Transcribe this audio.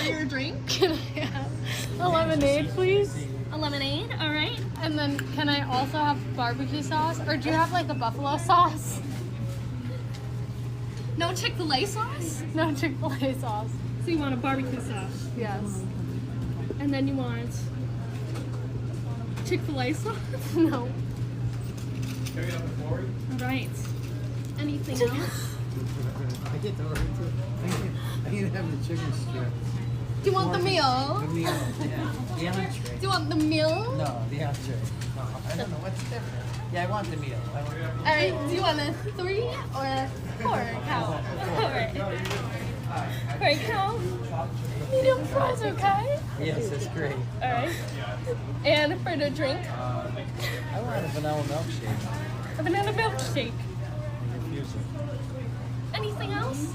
for your drink? Can I have a lemonade, please? A lemonade, all right. And then can I also have barbecue sauce? Or do you have like a buffalo sauce? No Chick-fil-A sauce? No Chick-fil-A sauce. So you want a barbecue sauce. Yes. And then you want Chick-fil-A sauce? No. All right. Anything else? I get to order too. I can have the chicken strip. Do you want the meal? The meal, yeah. The entree. Do you want the meal? No, the entree. No, I don't know what's different. Yeah, I want the meal. I want All right. Do you want a 3 or a 4 cow? All right. All right, cow. Medium fries, okay? Yes, that's great. All right. And for the drink, I want a vanilla milkshake. a banana milkshake. I refuse it. Anything else?